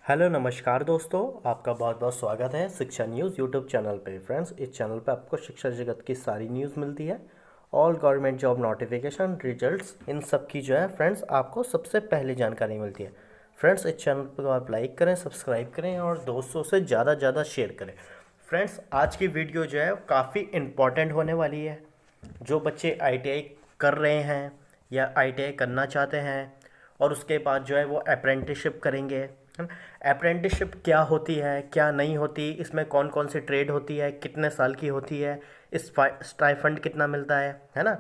Hello नमस्कार दोस्तों, आपका बहुत बहुत स्वागत है शिक्षा न्यूज़ यूट्यूब चैनल पे। फ्रेंड्स, इस चैनल पे आपको शिक्षा जगत की सारी न्यूज़ मिलती है। All government job notification, results, इन सब की जो है फ्रेंड्स आपको सबसे पहले जानकारी मिलती है। फ्रेंड्स, इस चैनल को आप लाइक करें, सब्सक्राइब करें और दोस्तों से ज़्यादा शेयर करें। फ्रेंड्स, आज की वीडियो जो है काफ़ी इम्पॉर्टेंट होने वाली है। जो बच्चे आईटीआई कर रहे हैं या आईटीआई करना चाहते हैं और उसके बाद जो है वो अप्रेंटिसशिप करेंगे, है ना। अप्रेंटिसशिप क्या होती है, क्या नहीं होती, इसमें कौन कौन सी ट्रेड होती है, कितने साल की होती है, इस स्टाइफंड कितना मिलता है ना।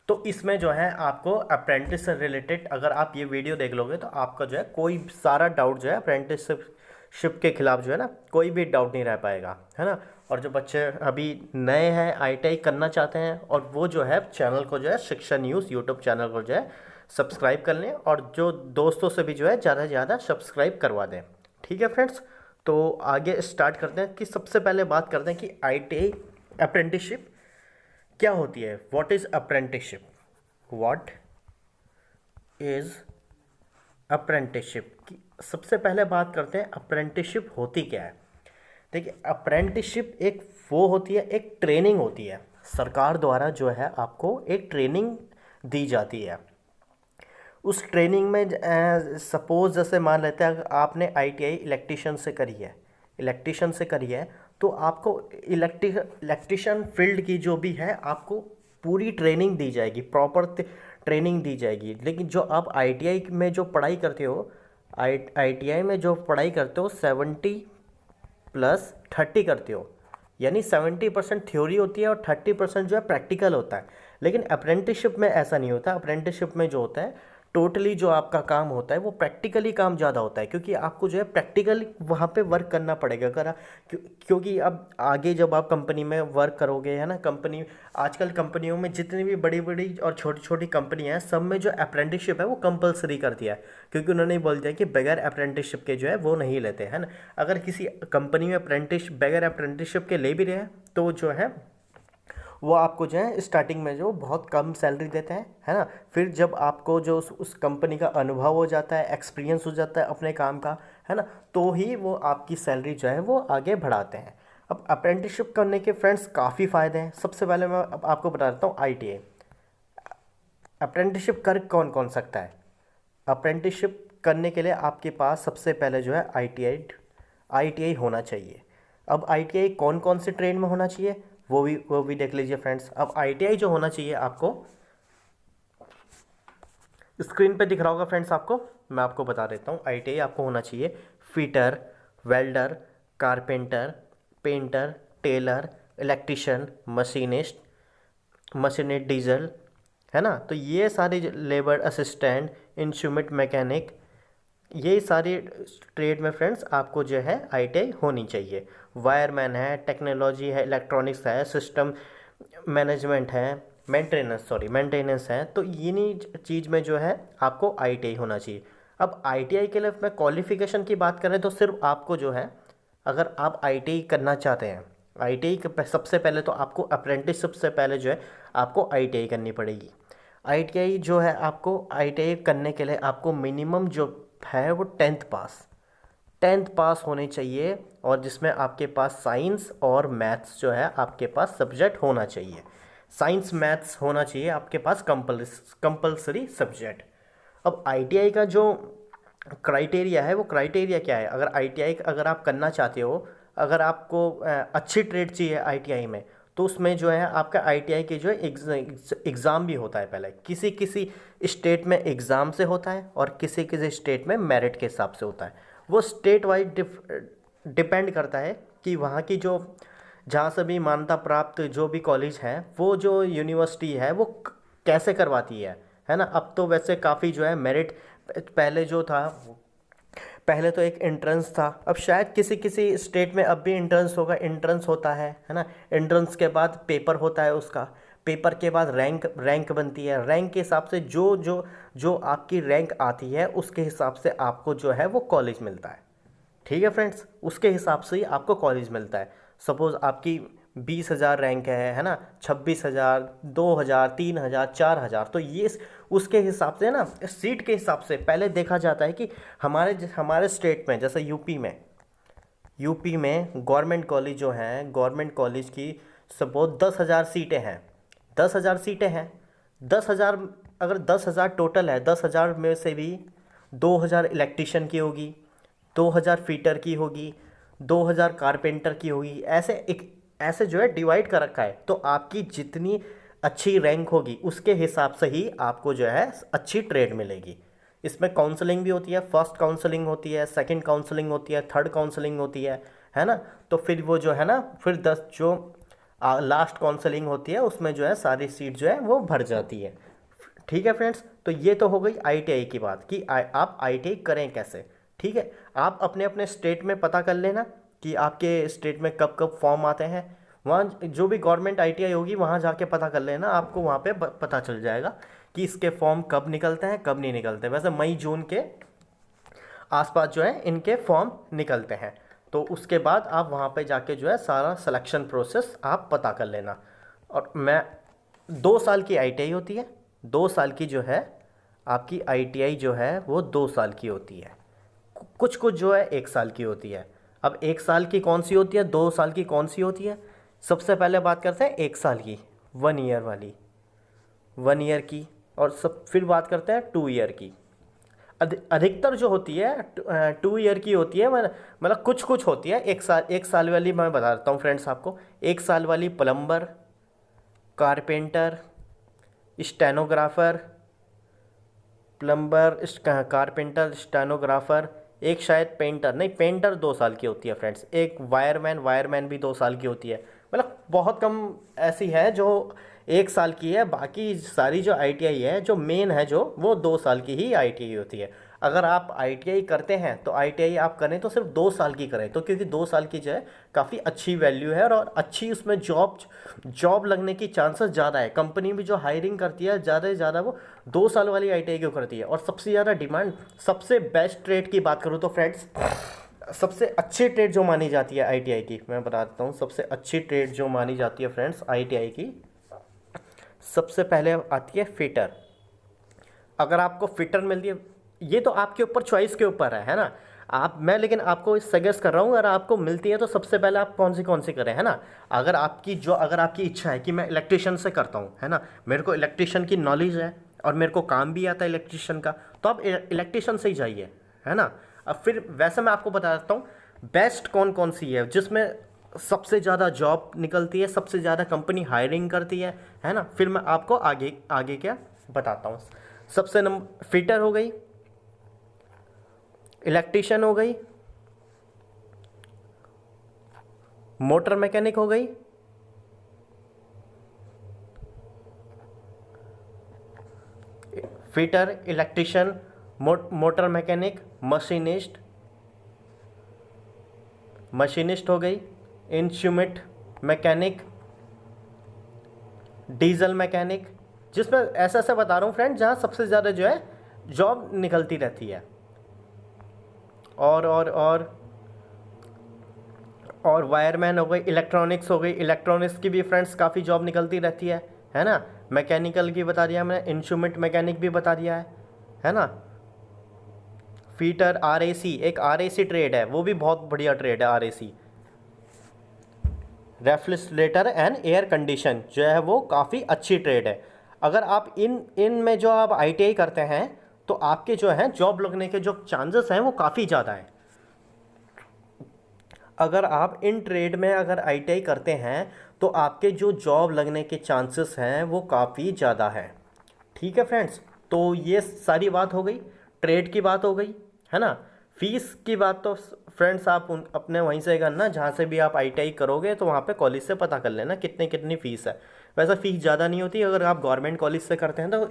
तो इसमें जो है आपको अप्रेंटिस से रिलेटेड अगर आप ये वीडियो देख लोगे तो आपका जो है कोई सारा डाउट जो है अप्रेंटिसशिप के खिलाफ जो है ना, कोई भी डाउट नहीं रह पाएगा, है ना। और जो बच्चे अभी नए हैं, आईटीआई करना चाहते हैं, और वो जो है चैनल को जो है शिक्षा न्यूज़ यूट्यूब चैनल को जो है सब्सक्राइब कर लें और जो दोस्तों से भी जो है ज़्यादा से ज़्यादा सब्सक्राइब करवा दें। ठीक है फ्रेंड्स, तो आगे स्टार्ट करते हैं कि सबसे पहले बात करते हैं कि आईटीआई अप्रेंटिसशिप क्या होती है। What is apprenticeship, what is apprenticeship की सबसे पहले बात करते हैं। अप्रेंटिसशिप होती क्या है। देखिए, अप्रेंटिसशिप एक वो होती है, एक ट्रेनिंग होती है। सरकार द्वारा जो है आपको एक ट्रेनिंग दी जाती है। उस ट्रेनिंग में सपोज जैसे मान लेते हैं अगर आपने आईटीआई इलेक्ट्रिशियन से करी है, तो आपको इलेक्ट्रिशियन फील्ड की जो भी है आपको पूरी ट्रेनिंग दी जाएगी, प्रॉपर ट्रेनिंग दी जाएगी। लेकिन जो आप आईटीआई में जो पढ़ाई करते हो, आईटीआई में जो पढ़ाई करते हो 70+30 करते हो, यानी 70% थ्योरी होती है और 30% जो है प्रैक्टिकल होता है। लेकिन अप्रेंटिसशिप में ऐसा नहीं होता। अप्रेंटिसशिप में जो होता है टोटली जो आपका काम होता है वो प्रैक्टिकली काम ज़्यादा होता है, क्योंकि आपको जो है प्रैक्टिकली वहाँ पे वर्क करना पड़ेगा। अगर क्योंकि अब आगे जब आप कंपनी में वर्क करोगे, है ना, कंपनी आजकल कंपनियों में जितनी भी बड़ी बड़ी और छोटी छोटी कंपनियां हैं सब में जो अप्रेंटिसशिप है वो कंपलसरी कर दिया है, क्योंकि उन्होंने बोल दिया कि बगैर अप्रेंटिसशिप के जो है वो नहीं लेते, है ना। अगर किसी कंपनी में बगैर अप्रेंटिसशिप के ले भी रहे हैं तो जो है वो आपको जो है स्टार्टिंग में जो बहुत कम सैलरी देते हैं, है ना। फिर जब आपको जो उस कंपनी का अनुभव हो जाता है, एक्सपीरियंस हो जाता है अपने काम का, है ना, तो ही वो आपकी सैलरी जो है वो आगे बढ़ाते हैं। अब अप्रेंटिसशिप करने के फ्रेंड्स काफ़ी फ़ायदे हैं। सबसे पहले मैं अब आपको बता देता हूँ आईटीआई अप्रेंटिसशिप कर कौन कौन सकता है। अप्रेंटिसशिप करने के लिए आपके पास सबसे पहले जो है आईटीआई होना चाहिए। अब आईटीआई कौन कौन से ट्रेड में होना चाहिए वो भी देख लीजिए फ्रेंड्स। अब आईटीआई जो होना चाहिए आपको स्क्रीन पे दिख रहा होगा फ्रेंड्स, आपको मैं आपको बता देता हूँ। आईटीआई आपको होना चाहिए fitter, welder, carpenter, painter, tailor, electrician, machinist diesel, है ना। तो ये सारे लेबर असिस्टेंट, इंस्ट्रूमेंट मैकेनिक, ये सारी ट्रेड में फ्रेंड्स आपको जो है आईटीआई होनी चाहिए। वायरमैन है, टेक्नोलॉजी है, इलेक्ट्रॉनिक्स है, सिस्टम मैनेजमेंट है, मेंटेनेंस है, तो इन्हीं चीज़ में जो है आपको आईटीआई होना चाहिए। अब आईटीआई के लिए मैं क्वालिफ़िकेशन की बात करें तो सिर्फ आपको जो है, अगर आप आईटीआई करना चाहते हैं, आईटीआई सबसे पहले तो आपको अप्रेंटिसशिप से पहले जो है आपको आईटीआई करनी पड़ेगी। आईटीआई जो है आपको आईटीआई करने के लिए आपको मिनिमम जो है वो टेंथ पास होने चाहिए, और जिसमें आपके पास साइंस और मैथ्स जो है आपके पास सब्जेक्ट होना चाहिए। साइंस मैथ्स होना चाहिए आपके पास कंपलसरी सब्जेक्ट। अब आईटीआई का जो क्राइटेरिया है वो क्राइटेरिया क्या है। अगर आईटीआई अगर आप करना चाहते हो, अगर आपको अच्छी ट्रेड चाहिए आईटीआई में, तो उसमें जो है आपका आईटीआई के जो है एग्ज़ाम भी होता है। पहले किसी किसी स्टेट में एग्ज़ाम से होता है और किसी किसी स्टेट में मेरिट के हिसाब से होता है। वो स्टेट वाइज डिपेंड करता है कि वहाँ की जो जहाँ से भी मान्यता प्राप्त जो भी कॉलेज है, वो जो यूनिवर्सिटी है वो कैसे करवाती है ना। अब तो वैसे काफ़ी जो है मेरिट, पहले जो था, पहले तो एक एंट्रेंस था, अब शायद किसी किसी स्टेट में अब भी एंट्रेंस होगा, एंट्रेंस होता है ना। एंट्रेंस के बाद पेपर होता है, उसका पेपर के बाद रैंक बनती है। रैंक के हिसाब से जो जो जो आपकी रैंक आती है उसके हिसाब से आपको जो है वो कॉलेज मिलता है। ठीक है फ्रेंड्स, उसके हिसाब से ही आपको कॉलेज मिलता है। सपोज़ आपकी 20,000 रैंक है ना, 26,000, 2,000, 3,000, 4,000। तो ये उसके हिसाब से ना, सीट के हिसाब से पहले देखा जाता है कि हमारे स्टेट में, जैसे यूपी में गवर्नमेंट कॉलेज जो हैं, गवर्नमेंट कॉलेज की सपोज 10,000 सीटें हैं। 10,000 सीटें हैं, 10,000, अगर 10,000 टोटल है, 10,000 में से भी 2,000 इलेक्ट्रीशियन की होगी, 2,000 फीटर की होगी, 2,000 कारपेंटर की होगी। ऐसे जो है डिवाइड कर रखा है। तो आपकी जितनी अच्छी रैंक होगी उसके हिसाब से ही आपको जो है अच्छी ट्रेड मिलेगी। इसमें काउंसलिंग भी होती है, फर्स्ट काउंसलिंग होती है, सेकंड काउंसलिंग होती है, थर्ड काउंसलिंग होती है ना। तो फिर वो जो है ना, फिर 10 जो लास्ट काउंसलिंग होती है उसमें जो है सारी सीट जो है वो भर जाती है। ठीक है फ्रेंड्स, तो ये तो हो गई आईटीआई की बात कि आप आईटीआई करें कैसे। ठीक है, आप अपने अपने स्टेट में पता कर लेना कि आपके स्टेट में कब कब फॉर्म आते हैं। वहाँ जो भी गवर्नमेंट आईटीआई होगी वहाँ जाके पता कर लेना, आपको वहाँ पे पता चल जाएगा कि इसके फॉर्म कब निकलते हैं कब नहीं निकलते। वैसे मई जून के आसपास जो है इनके फॉर्म निकलते हैं। तो उसके बाद आप वहाँ पे जाके जो है सारा सिलेक्शन प्रोसेस आप पता कर लेना। और 2 साल की आईटीआई होती है, 2 साल की जो है आपकी आईटीआई जो है वो 2 साल की होती है। कुछ कुछ जो है 1 साल की होती है। अब 1 साल की कौन सी होती है, 2 साल की कौन सी होती है? सबसे पहले बात करते हैं 1 साल की, 1 ईयर वाली, 1 ईयर की। और फिर बात करते हैं 2 ईयर की। अधिकतर जो होती है 2 ईयर की होती है। मतलब कुछ कुछ होती है 1 साल। 1 साल वाली मैं बता देता हूँ फ्रेंड्स आपको। 1 साल वाली plumber, carpenter, stenographer, carpenter, stenographer, एक शायद पेंटर, नहीं पेंटर 2 साल की होती है फ्रेंड्स। एक वायरमैन भी 2 साल की होती है। मतलब बहुत कम ऐसी है जो 1 साल की है। बाकी सारी जो आईटीआई है जो मेन है जो वो 2 साल की ही आईटीआई होती है। अगर आप आईटीआई करते हैं तो आईटीआई आप करें तो सिर्फ 2 साल की करें, तो क्योंकि 2 साल की जो है काफ़ी अच्छी वैल्यू है और अच्छी उसमें जॉब लगने की चांसेस ज़्यादा है। कंपनी भी जो हायरिंग करती है ज़्यादा से ज़्यादा वो 2 साल वाली आईटीआई क्यों करती है। और सबसे ज़्यादा डिमांड, सबसे बेस्ट ट्रेड की बात करूँ तो फ्रेंड्स, सबसे अच्छी ट्रेड जो मानी जाती है आईटीआई की, मैं बता देता हूँ सबसे अच्छी ट्रेड जो मानी जाती है फ्रेंड्स आईटीआई की। सबसे पहले आती है फिटर। अगर आपको फिटर मिलती है, ये तो आपके ऊपर चॉइस के ऊपर है ना। मैं लेकिन आपको सजेस्ट कर रहा हूँ, अगर आपको मिलती है तो सबसे पहले आप कौन सी करें, है ना। अगर आपकी इच्छा है कि मैं इलेक्ट्रिशियन से करता हूँ, है ना, मेरे को इलेक्ट्रिशियन की नॉलेज है और मेरे को काम भी आता है इलेक्ट्रिशियन का, तो आप इलेक्ट्रिशियन से ही जाइए, है ना। अब फिर वैसे मैं आपको बता देता हूँ बेस्ट कौन सी है जिसमें सबसे ज़्यादा जॉब निकलती है, सबसे ज़्यादा कंपनी हायरिंग करती है ना। फिर मैं आपको आगे आगे क्या बताता हूँ। सबसे नंबर फिटर हो गई, इलेक्ट्रिशियन हो गई, मोटर मैकेनिक हो गई, fitter, electrician, motor mechanic, machinist हो गई, इंस्ट्रूमेंट मैकेनिक, डीजल मैकेनिक। जिसमें ऐसा बता रहा हूँ फ्रेंड जहाँ सबसे ज़्यादा जो है जॉब निकलती रहती है। और वायरमैन हो गई, इलेक्ट्रॉनिक्स हो गई। इलेक्ट्रॉनिक्स की भी फ्रेंड्स काफ़ी जॉब निकलती रहती है ना। मैकेनिकल की बता दिया मैंने, इंस्ट्रूमेंट मैकेनिक भी बता दिया है ना। फीटर, आरएसी, एक आरएसी ट्रेड है, वो भी बहुत बढ़िया ट्रेड है RAC. Refrigerator and air condition जो है वो काफ़ी अच्छी ट्रेड है। अगर आप इन में जो आप आईटीआई करते हैं तो आपके जो है जॉब लगने के जो चांसेस हैं वो काफ़ी ज़्यादा हैं। अगर आप इन ट्रेड में अगर आईटीआई करते हैं तो आपके जो जॉब लगने के चांसेस हैं वो काफ़ी ज़्यादा है। ठीक है फ्रेंड्स, तो ये सारी बात हो गई, ट्रेड की बात हो गई, है ना। फीस की बात तो फ्रेंड्स आप अपने वहीं से करना, जहाँ से भी आप आईटीआई करोगे तो वहाँ पे कॉलेज से पता कर लेना कितनी फ़ीस है। वैसे फ़ीस ज़्यादा नहीं होती, अगर आप गवर्नमेंट कॉलेज से करते हैं तो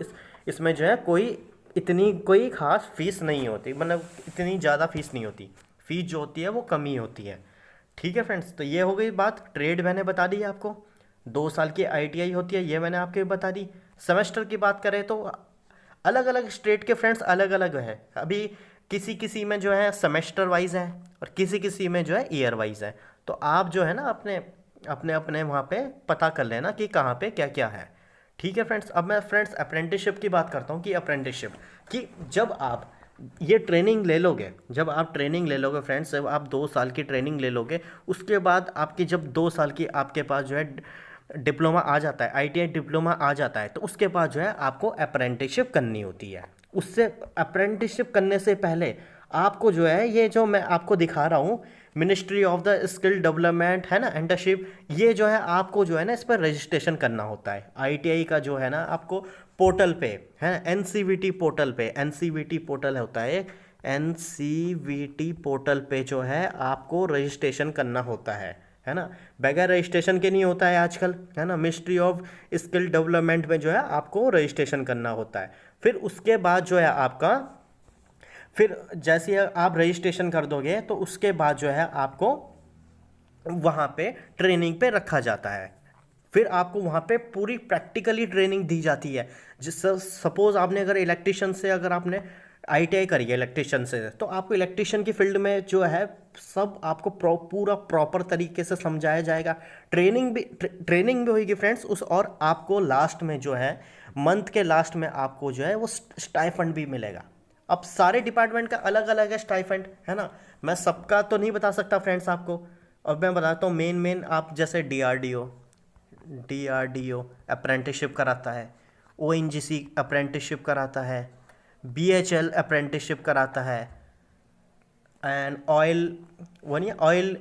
इसमें जो है कोई ख़ास फीस नहीं होती, मतलब इतनी ज़्यादा फीस नहीं होती। फ़ीस जो होती है वो कम ही होती है। ठीक है फ्रेंड्स, तो ये हो गई बात, ट्रेड मैंने बता दी आपको, 2 साल की आईटीआई होती है ये मैंने आपको बता दी। सेमेस्टर की बात करें तो अलग अलग स्टेट के फ्रेंड्स अलग अलग है। अभी किसी में जो है सेमेस्टर वाइज है और किसी में जो है ईयर वाइज है। तो आप जो है ना अपने अपने अपने वहाँ पे पता कर लेना कि कहाँ पे क्या क्या है। ठीक है फ्रेंड्स, अब मैं फ्रेंड्स अप्रेंटिसशिप की बात करता हूँ कि अप्रेंटिसशिप कि जब आप ये ट्रेनिंग ले लोगे, जब आप ट्रेनिंग ले लोगे फ्रेंड्स, जब आप 2 साल की ट्रेनिंग ले लोगे, उसके बाद आपकी जब 2 साल की आपके पास जो है डिप्लोमा आ जाता है, आईटीआई डिप्लोमा आ जाता है, तो उसके बाद जो है आपको अप्रेंटिसशिप करनी होती है। उससे अप्रेंटिसशिप करने से पहले आपको जो है ये जो मैं आपको दिखा रहा हूँ, ministry of the skill development है ना, इंटर्नशिप, ये जो है आपको जो है ना इस पर रजिस्ट्रेशन करना होता है। आईटीआई का जो है ना आपको पोर्टल पे है ना, एनसीवीटी पोर्टल पे, एनसीवीटी पोर्टल होता है, एनसीवीटी पोर्टल पे जो है आपको रजिस्ट्रेशन करना होता है ना। बगैर रजिस्ट्रेशन के नहीं होता है आजकल, है ना। मिनिस्ट्री ऑफ स्किल डेवलपमेंट में जो है आपको रजिस्ट्रेशन करना होता है। फिर उसके बाद जो है आपका, फिर जैसे आप रजिस्ट्रेशन कर दोगे तो उसके बाद जो है आपको वहाँ पे ट्रेनिंग पे रखा जाता है। फिर आपको वहाँ पे पूरी प्रैक्टिकली ट्रेनिंग दी जाती है। जिस सपोज़ आपने अगर इलेक्ट्रिशियन से, अगर आपने आईटीआई करी है इलेक्ट्रिशियन से, तो आपको इलेक्ट्रिशियन की फील्ड में जो है सब आपको पूरा प्रॉपर तरीके से समझाया जाएगा। ट्रेनिंग भी होगी फ्रेंड्स उस, और आपको लास्ट में जो है मंथ के लास्ट में आपको जो है वो स्टाइफंड भी मिलेगा। अब सारे डिपार्टमेंट का अलग अलग है स्टाइफंड, है ना। मैं सबका तो नहीं बता सकता फ्रेंड्स आपको। अब मैं बताता हूँ मेन मेन, आप जैसे डीआरडीओ, डीआरडीओ अप्रेंटिसशिप कराता है, ओएनजीसी अप्रेंटिसशिप कराता है, बीएचएल अप्रेंटिसशिप कराता है, एंड ऑयल, वो नहीं ऑयल,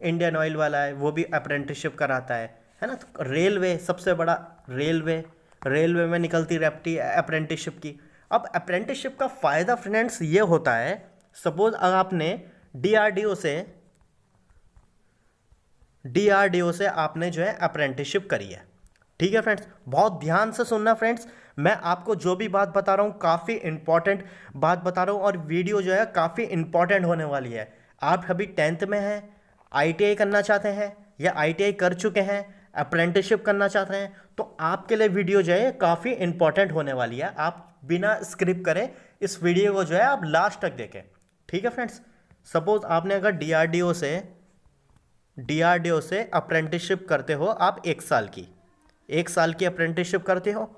इंडियन ऑयल वाला है वो भी अप्रेंटिसशिप कराता है ना। तो रेलवे सबसे बड़ा, रेलवे, रेलवे में निकलती रहती है अप्रेंटिसशिप की। अब अप्रेंटिसशिप का फ़ायदा फ्रेंड्स ये होता है, सपोज अगर आपने डीआरडीओ से, डीआरडीओ से आपने जो है अप्रेंटिसशिप करी है, ठीक है फ्रेंड्स। बहुत ध्यान से सुनना फ्रेंड्स, मैं आपको जो भी बात बता रहा हूँ काफ़ी इंपॉर्टेंट बात बता रहा हूँ, और वीडियो जो है काफ़ी इंपॉर्टेंट होने वाली है। आप अभी 10th में हैं, आईटीआई करना चाहते हैं या आईटीआई कर चुके हैं, अप्रेंटिसशिप करना चाहते हैं, तो आपके लिए वीडियो जो है काफ़ी इंपॉर्टेंट होने वाली है। आप बिना स्क्रिप करें इस वीडियो को जो है आप लास्ट तक देखें, ठीक है फ्रेंड्स। सपोज आपने अगर डीआरडीओ से अप्रेंटिसशिप करते हो आप 1 साल की, 1 साल की अप्रेंटिसशिप करते हो,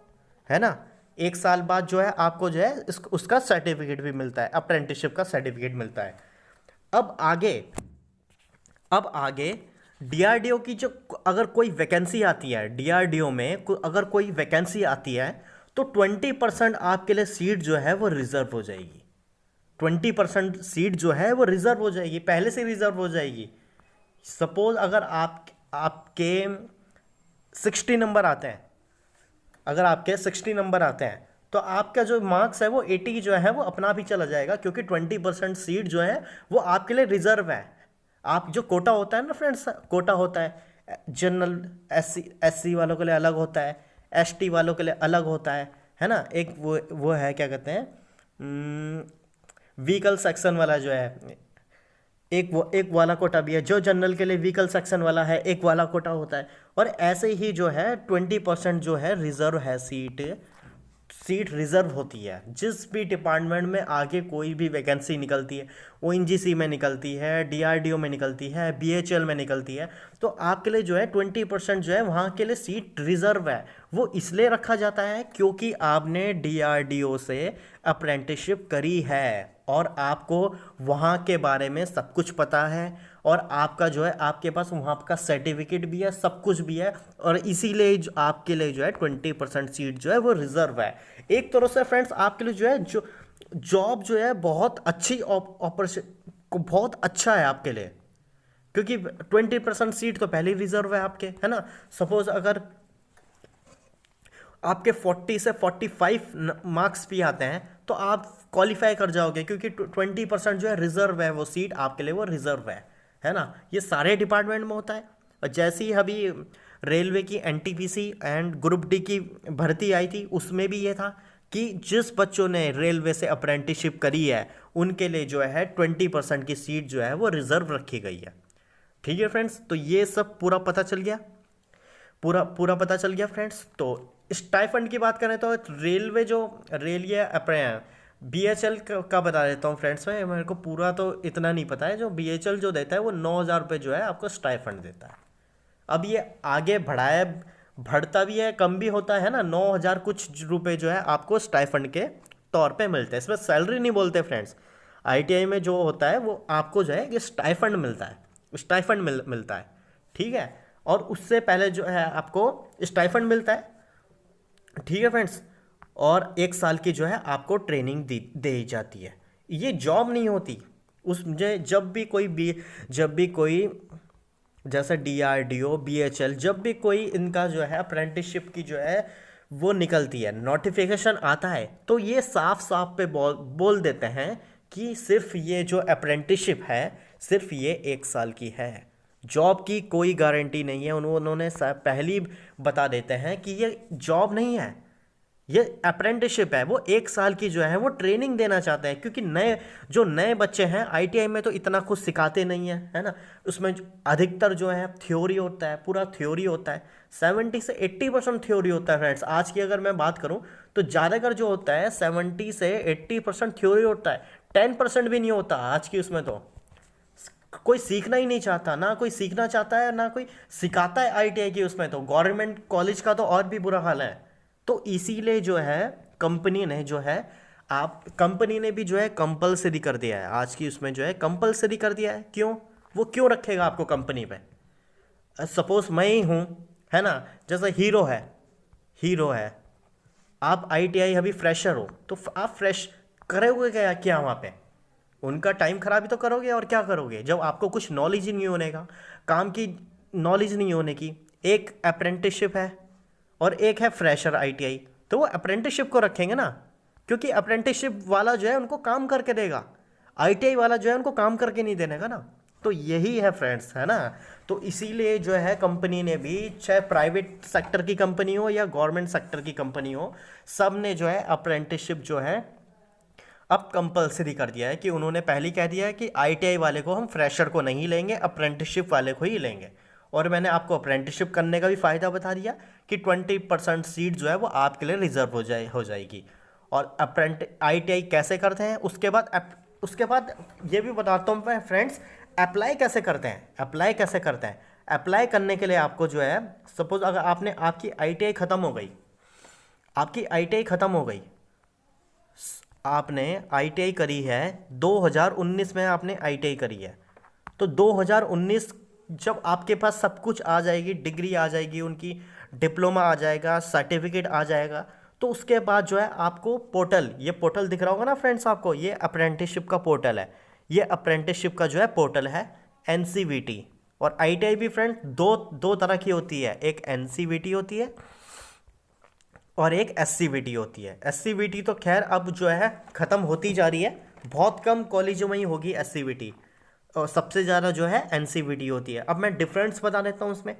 है ना। 1 साल बाद जो है आपको जो है उसका सर्टिफिकेट भी मिलता है, अप्रेंटिसशिप का सर्टिफिकेट मिलता है। अब आगे, अब आगे डीआरडीओ की जो अगर कोई वैकेंसी आती है, डीआरडीओ में अगर कोई वैकेंसी आती है, तो 20% आपके लिए सीट जो है वो रिजर्व हो जाएगी। 20% सीट जो है वो रिजर्व हो जाएगी, पहले से रिजर्व हो जाएगी। सपोज अगर आपके 60 नंबर आते हैं, अगर आपके 60 नंबर आते हैं, तो आपका जो मार्क्स है वो 80 जो है वो अपना भी चला जाएगा, क्योंकि 20% सीट जो है वो आपके लिए रिजर्व है। आप जो कोटा होता है ना फ्रेंड्स, कोटा होता है जनरल, एससी वालों के लिए अलग होता है, एसटी वालों के लिए अलग होता है ना। एक वो है क्या कहते हैं, व्हीकल सेक्शन वाला जो है, एक वाला कोटा भी है जो जनरल के लिए व्हीकल सेक्शन वाला है, एक वाला कोटा होता है। और ऐसे ही जो है 20% जो है रिजर्व है, सीट रिजर्व होती है। जिस भी डिपार्टमेंट में आगे कोई भी वैकेंसी निकलती है, ओएनजीसी में निकलती है, डीआरडीओ में निकलती है, बीएचएल में निकलती है, तो आपके लिए जो है 20% जो है वहाँ के लिए सीट रिजर्व है। वो इसलिए रखा जाता है क्योंकि आपने डीआरडीओ से अप्रेंटिसशिप करी है और आपको वहाँ के बारे में सब कुछ पता है, और आपका जो है आपके पास वहाँ का सर्टिफिकेट भी है, सब कुछ भी है, और इसीलिए आपके लिए जो है 20% सीट जो है वो रिजर्व है। एक तरह से फ्रेंड्स आपके लिए जो है जो जॉब जो है बहुत अच्छी ऑपरेशन, बहुत अच्छा है आपके लिए, क्योंकि 20% सीट तो पहले ही रिजर्व है आपके, है ना। सपोज अगर आपके 40 से 45 मार्क्स भी आते हैं तो आप क्वालिफाई कर जाओगे, क्योंकि 20% जो है रिजर्व है, वो सीट आपके लिए वो रिजर्व है ना। ये सारे डिपार्टमेंट में होता है। और जैसे ही अभी रेलवे की एनटीपीसी एंड ग्रुप डी की भर्ती आई थी, उसमें भी ये था कि जिस बच्चों ने रेलवे से अप्रेंटिसशिप करी है उनके लिए जो है 20% की सीट जो है वो रिजर्व रखी गई है, ठीक है फ्रेंड्स। तो ये सब पूरा पता चल गया, पूरा पता चल गया फ्रेंड्स। तो स्टाइफंड की बात करें तो रेलवे जो रेलवे बीएचएल का बता देता हूँ फ्रेंड्स में, मेरे को पूरा तो इतना नहीं पता है। जो बीएचएल जो देता है वो 9,000 रुपये जो है आपको स्टाइफंड देता है। अब ये आगे बढ़ाया, बढ़ता भी है कम भी होता है ना। 9,000 कुछ रुपए जो है आपको स्टाइफंड के तौर पे मिलते हैं। इसमें सैलरी नहीं बोलते फ्रेंड्स। आईटीआई में जो होता है वो आपको जो है ये स्टाइफंड मिलता है, स्टाइफंड मिलता है, ठीक है। और उससे पहले जो है आपको स्टाइफंड मिलता है, ठीक है फ्रेंड्स। और 1 साल की जो है आपको ट्रेनिंग दी जाती है। ये जॉब नहीं होती। उस मुझे जब भी कोई जैसा डीआरडीओ बीएचएल, जब भी कोई इनका जो है अप्रेंटिसशिप की जो है वो निकलती है, नोटिफिकेशन आता है, तो ये साफ साफ पे बोल देते हैं कि सिर्फ ये जो अप्रेंटिसशिप है सिर्फ ये 1 साल की है। जॉब की कोई गारंटी नहीं है। उन्होंने पहले ही बता देते हैं कि ये जॉब नहीं है, ये अप्रेंटिसशिप है। वो 1 साल की जो है वो ट्रेनिंग देना चाहते हैं, क्योंकि नए बच्चे हैं आईटीआई में तो इतना कुछ सिखाते नहीं है ना। उसमें अधिकतर जो है थ्योरी होता है, पूरा थ्योरी होता है। 70 से 80% थ्योरी होता है फ्रेंड्स। आज की अगर मैं बात करूं तो ज़्यादातर जो होता है 70 से 80% थ्योरी होता है, 10% भी नहीं होता आज की। उसमें तो कोई सीखना ही नहीं चाहता, ना कोई सीखना चाहता है ना कोई सिखाता है आईटीआई की। उसमें तो गवर्नमेंट कॉलेज का तो और भी बुरा हाल है। तो इसीलिए जो है कंपनी ने भी जो है कंपलसरी कर दिया है आज की। उसमें जो है कंपलसरी कर दिया है। क्यों? वो क्यों रखेगा आपको कंपनी पे? सपोज मैं ही हूँ, है ना, जैसे हीरो है, आप आईटीआई अभी फ्रेशर हो, तो आप फ्रेश करोगे क्या वहाँ पे? उनका टाइम खराब ही तो करोगे। और क्या करोगे जब आपको कुछ नॉलेज ही नहीं होने का, काम की नॉलेज नहीं होने की। एक अप्रेंटिसशिप है और एक है फ्रेशर आईटीआई, तो वो अप्रेंटिसशिप को रखेंगे ना, क्योंकि अप्रेंटिसशिप वाला जो है उनको काम करके देगा, आईटीआई वाला जो है उनको काम करके नहीं देने का ना। तो यही है फ्रेंड्स, है ना। तो इसीलिए जो है कंपनी ने भी, चाहे प्राइवेट सेक्टर की कंपनी हो या गवर्नमेंट सेक्टर की कंपनी हो, सब ने जो है अप्रेंटिसशिप जो है अब कंपलसरी कर दिया है। कि उन्होंने पहले कह दिया है कि आईटीआई वाले को हम फ्रेशर को नहीं लेंगे, अप्रेंटिसशिप वाले को ही लेंगे। और मैंने आपको अप्रेंटिसशिप करने का भी फ़ायदा बता दिया कि 20% सीट जो है वो आपके लिए रिजर्व हो जाएगी। और आईटीआई कैसे करते हैं उसके बाद ये भी बताता हूँ मैं फ्रेंड्स, अप्लाई कैसे करते हैं। अप्लाई करने के लिए आपको जो है, सपोज अगर आपकी आईटीआई ख़त्म हो गई, आपने आईटीआई करी है 2019 में, आपने आईटीआई करी है, तो 2019 जब आपके पास सब कुछ आ जाएगी, डिग्री आ जाएगी, उनकी डिप्लोमा आ जाएगा, सर्टिफिकेट आ जाएगा, तो उसके बाद जो है आपको ये पोर्टल दिख रहा होगा ना फ्रेंड्स आपको, ये अप्रेंटिसशिप का पोर्टल है। ये अप्रेंटिसशिप का जो है पोर्टल है एनसीवीटी। और आईटीआई भी फ्रेंड्स दो तरह की होती है, एक एनसीवीटी होती है और एक एससीवीटी होती है। एससीवीटी तो खैर अब जो है ख़त्म होती जा रही है, बहुत कम कॉलेजों में ही होगी एससीवीटी, और सबसे ज़्यादा जो है एनसीवीटी होती है। अब मैं डिफरेंस बता देता हूँ इसमें,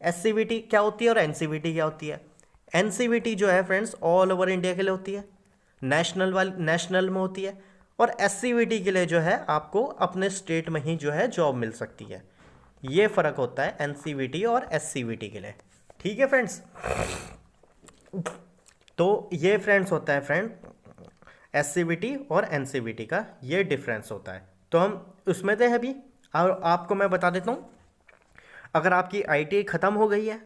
एससीवीटी क्या होती है और एनसीवीटी क्या होती है। एनसीवीटी जो है फ्रेंड्स ऑल ओवर इंडिया के लिए होती है, नेशनल में होती है। और एससीवीटी के लिए जो है आपको अपने स्टेट में ही जो है जॉब मिल सकती है। ये फ़र्क होता है एनसीवीटी और एससीवीटी के लिए, ठीक है फ्रेंड्स। तो ये फ्रेंड्स होता है एससीवीटी और एनसीवीटी का ये डिफरेंस होता है। तो हम उसमें थे अभी, और आपको मैं बता देता हूँ, अगर आपकी आईटीआई ख़त्म हो गई है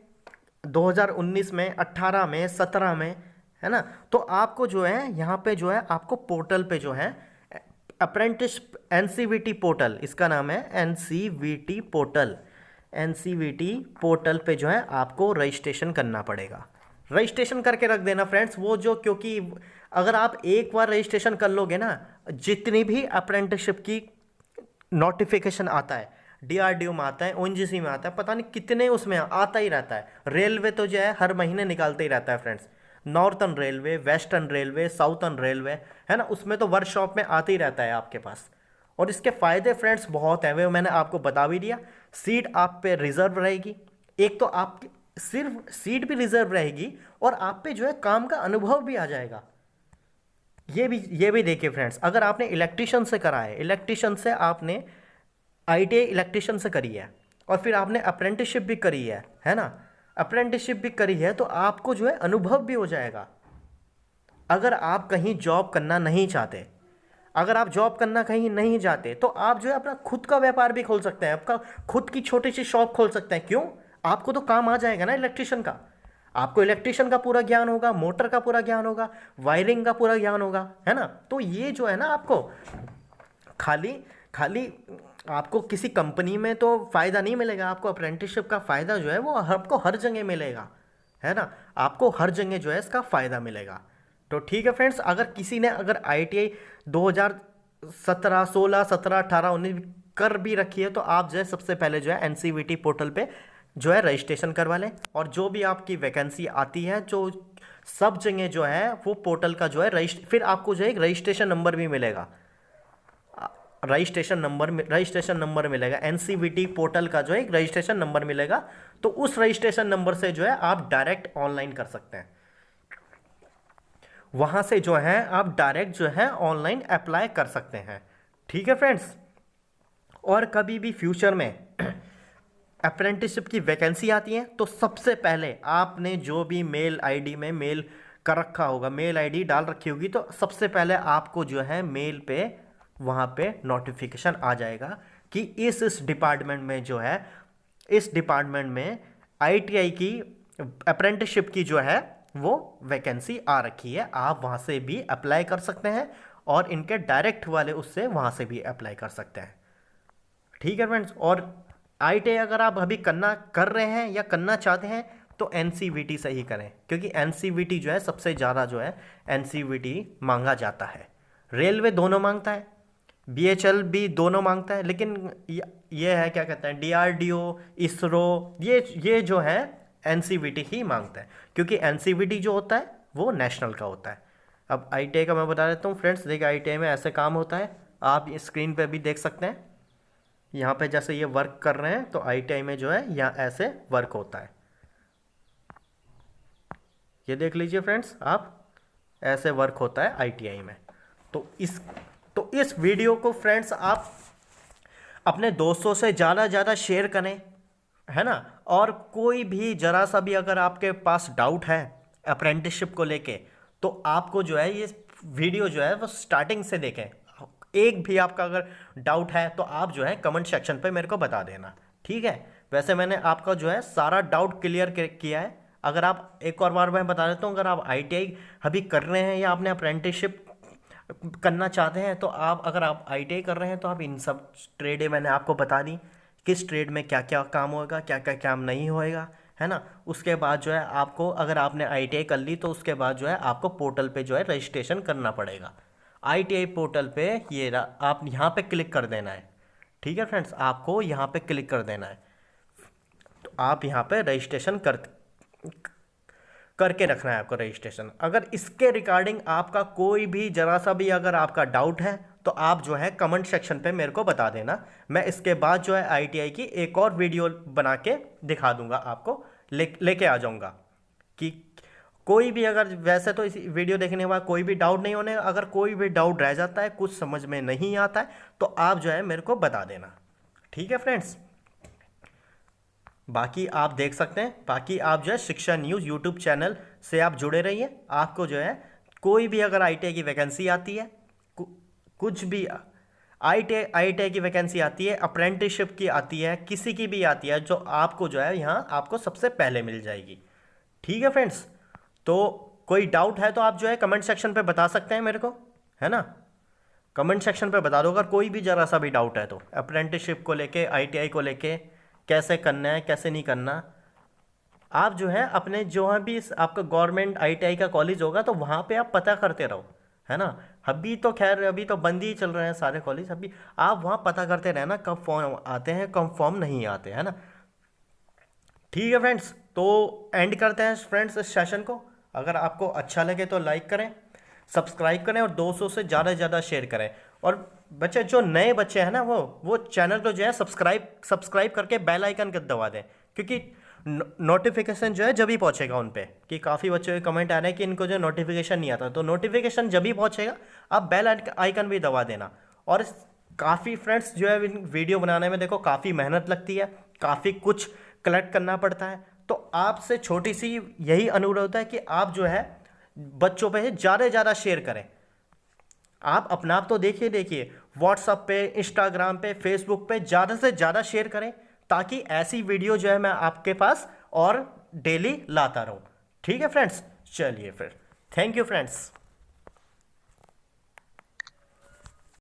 2019 में, 18 में, 17 में, है ना, तो आपको जो है यहाँ पे जो है आपको पोर्टल पे जो है अप्रेंटिस एनसीवीटी पोर्टल, इसका नाम है एनसीवीटी पोर्टल पे जो है आपको रजिस्ट्रेशन करना पड़ेगा। रजिस्ट्रेशन करके रख देना फ्रेंड्स, क्योंकि अगर आप एक बार रजिस्ट्रेशन कर लोगे ना, जितनी भी अप्रेंटिसशिप की नोटिफिकेशन आता है, डीआरडीओ में आता है, ओएनजीसी में आता है, पता नहीं कितने उसमें आता ही रहता है। रेलवे तो जो है हर महीने निकालते ही रहता है friends, northern railway, western railway, southern railway, है ना, उसमें तो वर्कशॉप में आते ही रहता है आपके पास। और इसके फ़ायदे फ्रेंड्स बहुत हैं, वे मैंने आपको बता भी दिया। सीट आप पे रिजर्व रहेगी, एक तो आप सिर्फ सीट भी रिजर्व रहेगी और आप पे जो है काम का अनुभव भी आ जाएगा। ये भी देखिए फ्रेंड्स, अगर आपने इलेक्ट्रिशियन से करा है, इलेक्ट्रिशियन से आपने आईटीआई इलेक्ट्रिशियन से करी है और फिर आपने अप्रेंटिसशिप भी करी है ना, अप्रेंटिसशिप भी करी है, तो आपको जो है अनुभव भी हो जाएगा। अगर आप कहीं जॉब करना नहीं चाहते, अगर आप जॉब करना कहीं नहीं जाते, तो आप जो है अपना खुद का व्यापार भी खोल सकते हैं, आपका खुद की छोटी सी शॉप खोल सकते हैं। क्यों? आपको तो काम आ जाएगा ना इलेक्ट्रिशियन का। आपको इलेक्ट्रिशियन का पूरा ज्ञान होगा, मोटर का पूरा ज्ञान होगा, वायरिंग का पूरा ज्ञान होगा, है ना। तो ये जो है ना, आपको खाली खाली आपको किसी कंपनी में तो फ़ायदा नहीं मिलेगा, आपको अप्रेंटिसशिप का फ़ायदा जो है वो आपको हर जगह मिलेगा, है ना। आपको हर जगह जो है इसका फ़ायदा मिलेगा। तो ठीक है फ्रेंड्स, अगर किसी ने अगर ITI 2017, 16, 17, 18, 19 कर भी रखी है, तो आप जो है सबसे पहले जो है NCVT पोर्टल पे जो है रजिस्ट्रेशन करवा लें। और जो भी आपकी वैकेंसी आती है, जो सब जगह जो है वो पोर्टल का जो है फिर आपको जो है एक रजिस्ट्रेशन नंबर भी मिलेगा। रजिस्ट्रेशन नंबर मिलेगा, NCVT पोर्टल का जो है एक रजिस्ट्रेशन नंबर मिलेगा। तो उस रजिस्ट्रेशन नंबर से जो है आप डायरेक्ट ऑनलाइन कर सकते हैं। वहां से जो है आप डायरेक्ट जो है ऑनलाइन अप्लाई कर सकते हैं। ठीक है फ्रेंड्स। और कभी भी फ्यूचर में अप्रेंटिसशिप की वैकेंसी आती है, तो सबसे पहले आपने जो भी मेल आईडी में मेल कर रखा होगा, मेल आईडी डाल रखी होगी, तो सबसे पहले आपको जो है मेल पे वहाँ पे नोटिफिकेशन आ जाएगा कि इस डिपार्टमेंट में जो है, इस डिपार्टमेंट में ITI की अप्रेंटिसशिप की जो है वो वैकेंसी आ रखी है। आप वहाँ से भी अप्लाई कर सकते हैं और इनके डायरेक्ट वाले उससे वहाँ से भी अप्लाई कर सकते हैं। ठीक है फ्रेंड्स। और ITI अगर आप अभी कर रहे हैं या करना चाहते हैं, तो NCVT से ही करें, क्योंकि NCVT जो है सबसे ज़्यादा जो है NCVT मांगा जाता है। रेलवे दोनों मांगता है, BHL भी दोनों मांगता है, लेकिन ये है क्या कहते हैं, DRDO, ISRO, ये जो है NCVT ही मांगता है, क्योंकि NCVT जो होता है वो नेशनल का होता है। अब ITI का मैं बता देता हूँ फ्रेंड्स। देखिए ITI में ऐसे काम होता है, आप स्क्रीन पे भी देख सकते हैं। यहाँ पे जैसे ये वर्क कर रहे हैं, तो ITI में जो है यहाँ ऐसे वर्क होता है। ये देख लीजिए फ्रेंड्स, आप ऐसे वर्क होता है ITI में। तो इस वीडियो को फ्रेंड्स आप अपने दोस्तों से ज़्यादा शेयर करें, है ना। और कोई भी ज़रा सा भी अगर आपके पास डाउट है अप्रेंटिसशिप को लेके, तो आपको जो है ये वीडियो जो है वो स्टार्टिंग से देखें। एक भी आपका अगर डाउट है तो आप जो है कमेंट सेक्शन पे मेरे को बता देना, ठीक है। वैसे मैंने आपका जो है सारा डाउट क्लियर किया है। अगर आप एक और बार मैं बता देता हूँ, अगर आप ITI अभी कर रहे हैं या आपने अप्रेंटिसशिप करना चाहते हैं, तो अगर आप ITI कर रहे हैं, तो आप इन सब ट्रेडें मैंने आपको बता दी, किस ट्रेड में क्या क्या काम होगा, क्या क्या काम नहीं होएगा, है ना। उसके बाद जो है आपको, अगर आपने ITI कर ली, तो उसके बाद जो है आपको पोर्टल पे जो है रजिस्ट्रेशन करना पड़ेगा। ITI पोर्टल पे आप यहाँ पे क्लिक कर देना है। ठीक है फ्रेंड्स, आपको यहाँ पे क्लिक कर देना है। तो आप यहाँ पे रजिस्ट्रेशन करके रखना है आपको रजिस्ट्रेशन। अगर इसके रिगार्डिंग आपका कोई भी ज़रा सा भी अगर आपका डाउट है, तो आप जो है कमेंट सेक्शन पे मेरे को बता देना। मैं इसके बाद जो है ITI की एक और वीडियो बना के दिखा दूंगा आपको, लेके आ जाऊंगा कि कोई भी अगर, वैसे तो इस वीडियो देखने के बाद कोई भी डाउट नहीं होने, अगर कोई भी डाउट रह जाता है, कुछ समझ में नहीं आता है, तो आप जो है मेरे को बता देना। ठीक है फ्रेंड्स। बाकी आप देख सकते हैं, बाकी आप जो है शिक्षा न्यूज़ यूट्यूब चैनल से आप जुड़े रहिए। आपको जो है कोई भी अगर ITI की वैकेंसी आती है, कुछ भी ITI की वैकेंसी आती है, अप्रेंटिसशिप की आती है, किसी की भी आती है, जो आपको जो है यहाँ आपको सबसे पहले मिल जाएगी। ठीक है फ्रेंड्स। तो कोई डाउट है तो आप जो है कमेंट सेक्शन पे बता सकते हैं मेरे को, है ना। कमेंट सेक्शन पे बता दो अगर कोई भी ज़रा सा भी डाउट है तो, अप्रेंटिसशिप को लेके, ITI को लेके, कैसे करना है कैसे नहीं करना। आप जो है अपने जो है भी आपका गवर्नमेंट ITI का कॉलेज होगा, तो वहाँ पे आप पता करते रहो, है ना। अभी तो खैर अभी तो बंद ही चल रहे हैं सारे कॉलेज। अभी आप वहाँ पता करते रहना कब फॉर्म आते हैं, कब फॉर्म नहीं आते, है ना। ठीक है फ्रेंड्स, तो एंड करते हैं फ्रेंड्स इस सेशन को। अगर आपको अच्छा लगे तो लाइक करें, सब्सक्राइब करें और दोस्तों से ज़्यादा शेयर करें। और बच्चे जो नए बच्चे हैं ना, वो चैनल को जो है सब्सक्राइब करके बेल आइकन कर दबा दें, क्योंकि नोटिफिकेशन जो है जब ही पहुँचेगा उन पे। कि काफ़ी बच्चों के कमेंट आ रहे हैं कि इनको जो नोटिफिकेशन नहीं आता, तो नोटिफिकेशन जब ही पहुँचेगा आप बेल आइकन भी दबा देना। और काफ़ी फ्रेंड्स जो है वीडियो बनाने में देखो काफ़ी मेहनत लगती है, काफ़ी कुछ कलेक्ट करना पड़ता है। तो आपसे छोटी सी यही अनुरोध है कि आप जो है बच्चों पे ज़्यादा शेयर करें। आप अपना आप तो देखिए व्हाट्सएप पे, इंस्टाग्राम पे, फेसबुक पे ज़्यादा से ज़्यादा शेयर करें, ताकि ऐसी वीडियो जो है मैं आपके पास और डेली लाता रहूं। ठीक है फ्रेंड्स, चलिए फिर, थैंक यू फ्रेंड्स।